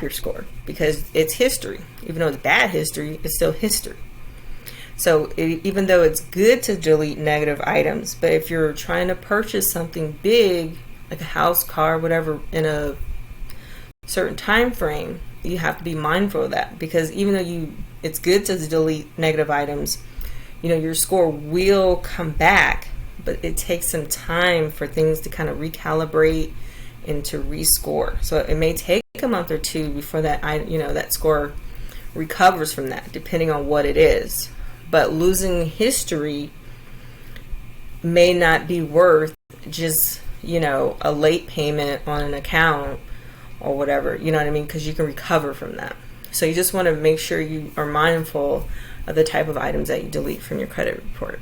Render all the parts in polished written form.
your score because it's history. Even though it's bad history, it's still history. So even though it's good to delete negative items, but if you're trying to purchase something big, like a house, car, whatever, in a certain time frame, you have to be mindful of that, because even though it's good to delete negative items, your score will come back, but it takes some time for things to kind of recalibrate and to rescore. So it may take a month or two before that score recovers from that, depending on what it is. But losing history may not be worth just, a late payment on an account or whatever, you know what I mean? Because you can recover from that. So you just want to make sure you are mindful of the type of items that you delete from your credit report.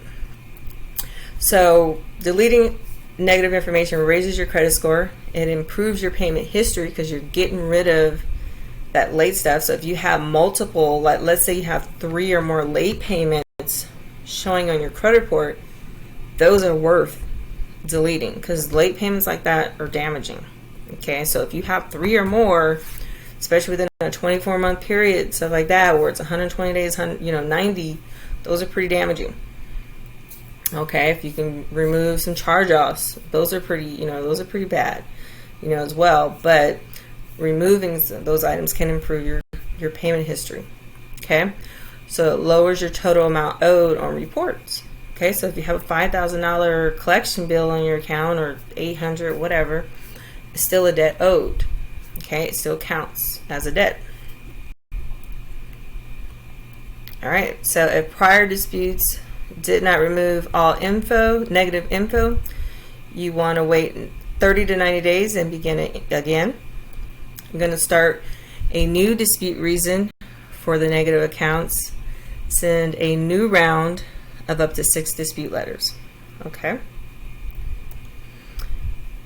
So deleting negative information raises your credit score. It improves your payment history because you're getting rid of that late stuff. So if you have multiple, like let's say you have 3 or more late payments showing on your credit report, those are worth deleting because late payments like that are damaging. Okay, so if you have 3 or more, especially within a 24-month period, stuff like that, where it's 120 days, 90, those are pretty damaging. Okay, if you can remove some charge-offs, those are pretty bad, as well. But removing those items can improve your payment history. Okay, so it lowers your total amount owed on reports. Okay, so if you have a $5,000 collection bill on your account or $800, whatever, it's still a debt owed. Okay, it still counts as a debt. All right, so if prior disputes did not remove all negative info, you want to wait 30 to 90 days and begin it again. I'm going to start a new dispute reason for the negative accounts. Send a new round of up to 6 dispute letters. Okay.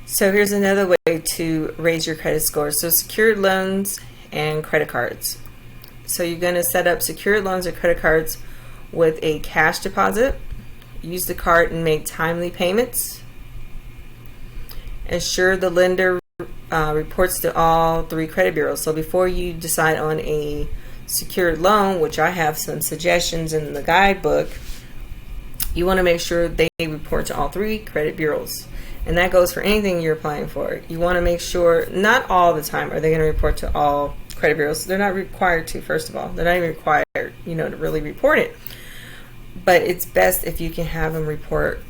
So here's another way to raise your credit score. So secured loans and credit cards. So you're going to set up secured loans or credit cards with a cash deposit. Use the card and make timely payments. Ensure the lender reports to all 3 credit bureaus. So before you decide on a secured loan, which I have some suggestions in the guidebook, you want to make sure they report to all 3 credit bureaus. And that goes for anything you're applying for. You want to make sure, not all the time are they going to report to all credit bureaus. They're not required to, first of all. They're not even required, to really report it. But it's best if you can have them report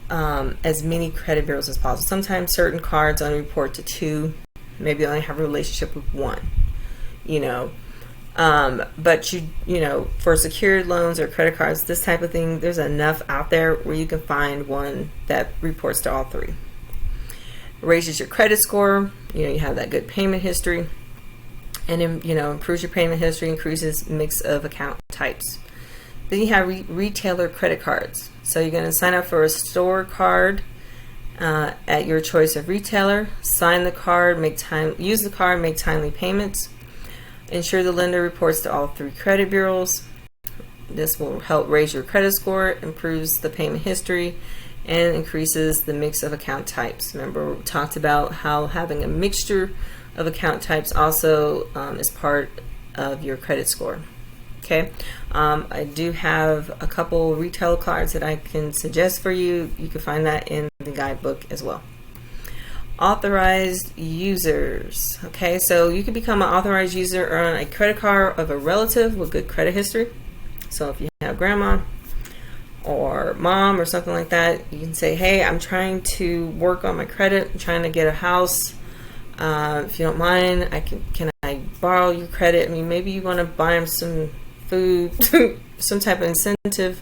as many credit bureaus as possible. Sometimes certain cards only report to 2, maybe only have a relationship with 1, but for secured loans or credit cards, this type of thing, there's enough out there where you can find one that reports to all 3. Raises your credit score. You have that good payment history, and improves your payment history, increases mix of account types. Then you have retailer credit cards. So you're going to sign up for a store card at your choice of retailer. Sign the card, use the card, make timely payments. Ensure the lender reports to all 3 credit bureaus. This will help raise your credit score, improves the payment history, and increases the mix of account types. Remember, we talked about how having a mixture of account types also is part of your credit score. Okay, I do have a couple retail cards that I can suggest for you. You can find that in the guidebook as well. Authorized users. Okay, so you can become an authorized user on a credit card of a relative with good credit history. So if you have grandma or mom or something like that, you can say, hey, I'm trying to work on my credit. I'm trying to get a house. If you don't mind, can I borrow your credit? I mean, maybe you want to buy them some food, some type of incentive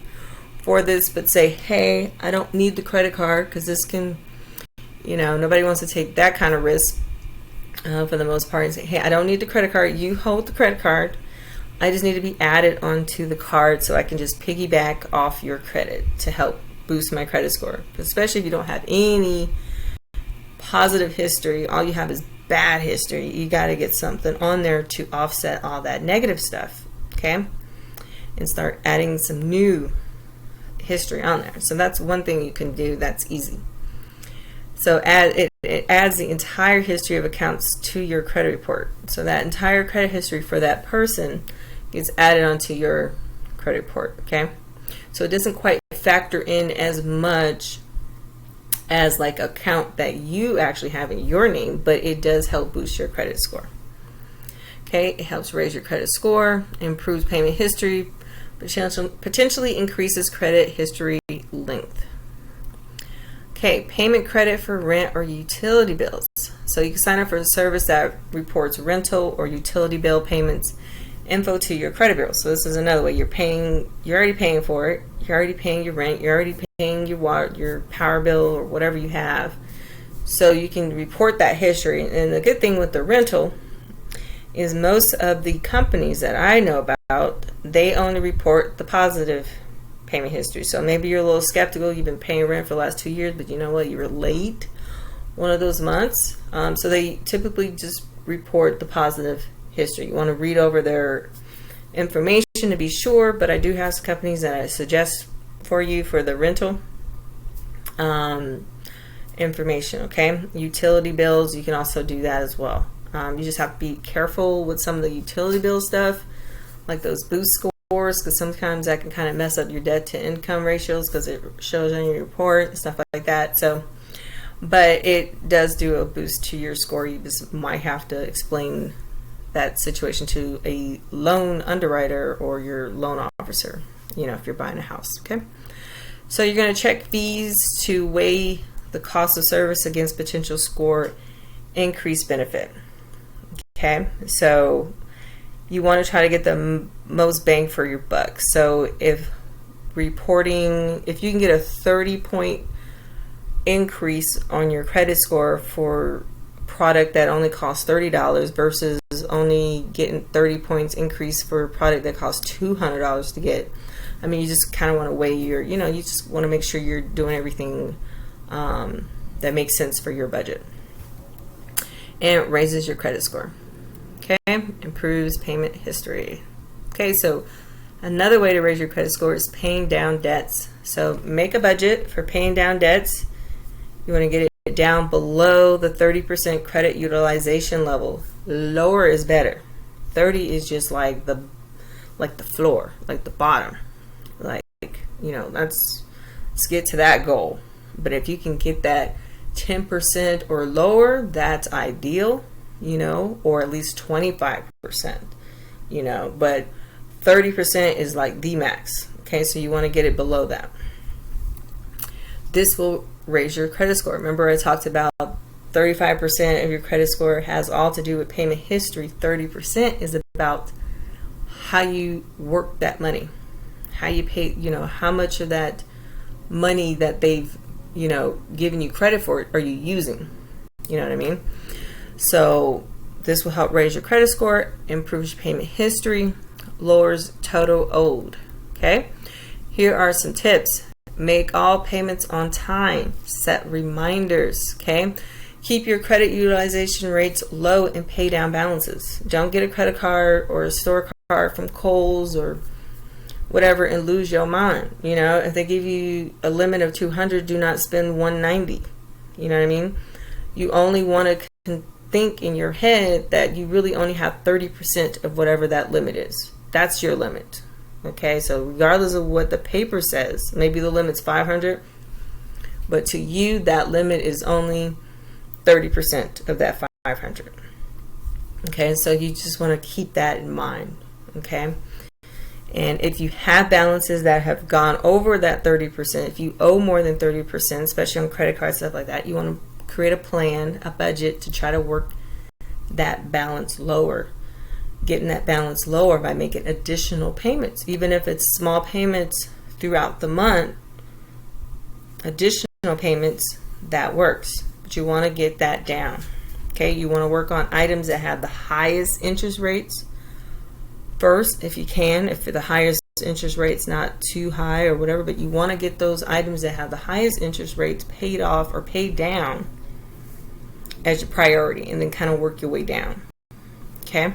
for this, but say, hey, I don't need the credit card because this can, nobody wants to take that kind of risk for the most part, and say, hey, I don't need the credit card. You hold the credit card. I just need to be added onto the card so I can just piggyback off your credit to help boost my credit score. Especially if you don't have any positive history, all you have is bad history. You got to get something on there to offset all that negative stuff, okay? And start adding some new history on there. So that's one thing you can do that's easy. So it adds the entire history of accounts to your credit report. So that entire credit history for that person gets added onto your credit report, okay? So it doesn't quite factor in as much as like account that you actually have in your name, but it does help boost your credit score. Okay, it helps raise your credit score, improves payment history, potentially increases credit history length. Okay, payment credit for rent or utility bills. So you can sign up for a service that reports rental or utility bill payments info to your credit bureau. So this is another way you're already paying for it. You're already paying your rent. You're already paying your water, your power bill, or whatever you have. So you can report that history. And the good thing with the rental is most of the companies that I know about, they only report the positive payment history. So maybe you're a little skeptical. You've been paying rent for the last 2 years, but you know what? You were late one of those months. So they typically just report the positive history. You want to read over their information to be sure, but I do have some companies that I suggest for you for the rental information. Okay, utility bills, you can also do that as well. You just have to be careful with some of the utility bill stuff, like those boost scores, because sometimes that can kind of mess up your debt to income ratios because it shows on your report and stuff like that. So, but it does do a boost to your score. You just might have to explain that situation to a loan underwriter or your loan officer, you know, if you're buying a house. Okay, so you're going to check fees to weigh the cost of service against potential score increase benefit. Okay, so you want to try to get the most bang for your buck. So if you can get a 30-point increase on your credit score for product that only costs $30 versus only getting 30 points increase for a product that costs $200 to get. I mean, you just kind of want to weigh you just want to make sure you're doing everything that makes sense for your budget. And it raises your credit score. Okay, improves payment history. Okay, so another way to raise your credit score is paying down debts. So make a budget for paying down debts. You want to get it down below the 30% credit utilization level. Lower is better. 30 is just like the floor, like the bottom. Like, let's get to that goal. But if you can get that 10% or lower, that's ideal, or at least 25%, but 30% is like the max. Okay, so you want to get it below that. This will raise your credit score. Remember, I talked about 35% of your credit score has all to do with payment history. 30% is about how you work that money, how you pay, how much of that money that they've, given you credit for are you using? You know what I mean? So this will help raise your credit score, improves your payment history, lowers total owed. Okay? Here are some tips. Make all payments on time. Set reminders. Okay? Keep your credit utilization rates low and pay down balances. Don't get a credit card or a store card from Kohl's or whatever and lose your mind. If they give you a limit of $200, do not spend $190. You know what I mean? You only want to think in your head that you really only have 30% of whatever that limit is. That's your limit. Okay, so regardless of what the paper says, maybe the limit's $500, but to you that limit is only 30% of that $500. Okay, so you just want to keep that in mind. Okay, and if you have balances that have gone over that 30%, if you owe more than 30%, especially on credit cards, stuff like that, you want to create a plan, a budget to try to work that balance lower. Getting that balance lower by making additional payments, even if it's small payments throughout the month. Additional payments, that works, but you want to get that down. Okay, you want to work on items that have the highest interest rates first, if you can, if the highest interest rate's not too high or whatever, but you want to get those items that have the highest interest rates paid off or paid down as your priority, and then kind of work your way down. Okay,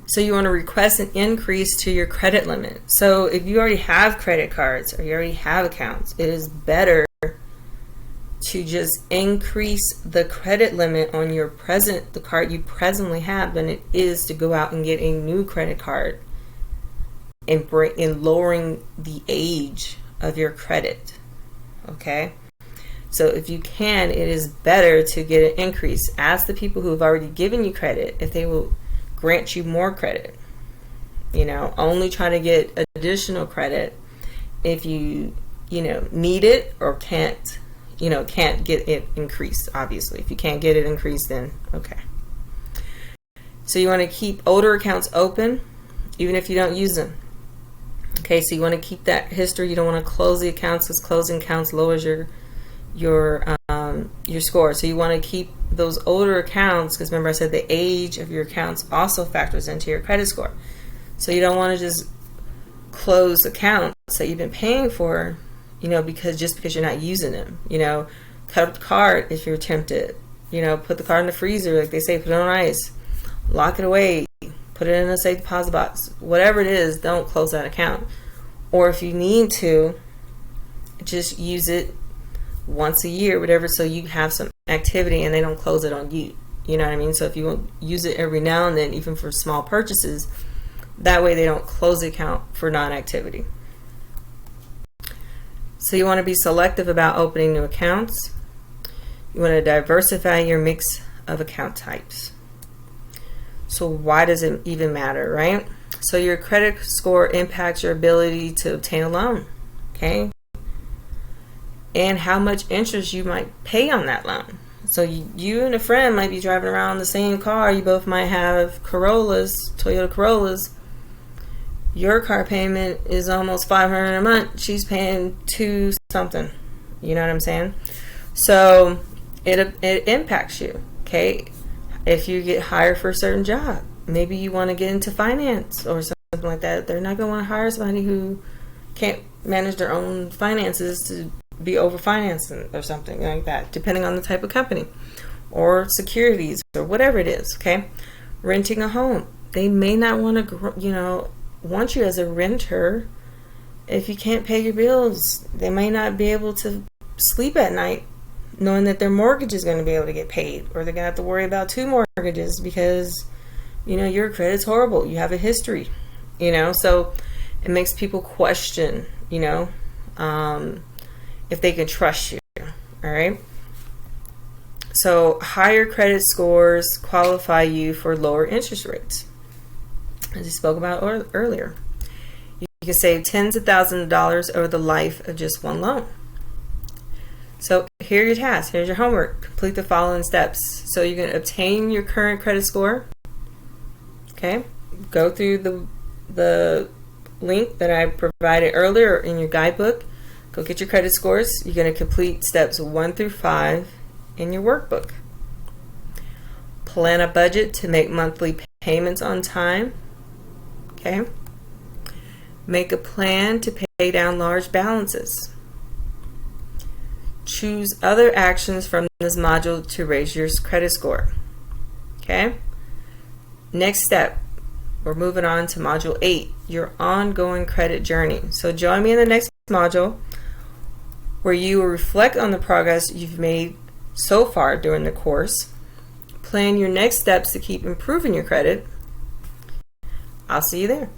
so you want to request an increase to your credit limit. So if you already have credit cards or you already have accounts, it is better to just increase the credit limit on the card you presently have than it is to go out and get a new credit card and lowering the age of your credit. Okay? So if you can, it is better to get an increase. Ask the people who have already given you credit if they will grant you more credit. Only try to get additional credit if you need it or can't get it increased. Obviously, if you can't get it increased, then okay. So you want to keep older accounts open even if you don't use them. Okay, so you want to keep that history. You don't want to close the accounts because closing accounts lowers your score. So you want to keep those older accounts because remember I said the age of your accounts also factors into your credit score. So you don't want to just close accounts that you've been paying for, because you're not using them. Cut up the card if you're tempted. Put the card in the freezer, like they say, put it on ice, lock it away, put it in a safe deposit box. Whatever it is, don't close that account. Or if you need to, just use it once a year, whatever, so you have some activity and they don't close it on you. You know what I mean? So if you use it every now and then, even for small purchases, that way they don't close the account for non-activity. So you want to be selective about opening new accounts. You want to diversify your mix of account types. So why does it even matter, right? So your credit score impacts your ability to obtain a loan, okay? And how much interest you might pay on that loan. So you and a friend might be driving around the same car. You both might have Toyota Corollas. Your car payment is almost $500 a month. She's paying $2 something. You know what I'm saying? So it impacts you, okay? If you get hired for a certain job, maybe you want to get into finance or something like that. They're not going to want to hire somebody who can't manage their own finances to be over-financing or something like that, depending on the type of company. Or securities or whatever it is, okay? Renting a home. They may not want to, want you as a renter if you can't pay your bills. They may not be able to sleep at night knowing that their mortgage is going to be able to get paid, or they're going to have to worry about 2 mortgages because your credit's horrible. You have a history, so it makes people question if they can trust you. All right, so higher credit scores qualify you for lower interest rates, as we spoke about earlier. You can save tens of thousands of dollars over the life of just one loan. So here are your tasks. Here's your homework. Complete the following steps. So you're going to obtain your current credit score. Okay. Go through the link that I provided earlier in your guidebook. Go get your credit scores. You're going to complete steps 1 through 5 in your workbook. Plan a budget to make monthly payments on time. Okay. Make a plan to pay down large balances. Choose other actions from this module to raise your credit score. Okay. Next step, we're moving on to module 8, your ongoing credit journey. So join me in the next module where you will reflect on the progress you've made so far during the course. Plan your next steps to keep improving your credit. I'll see you there.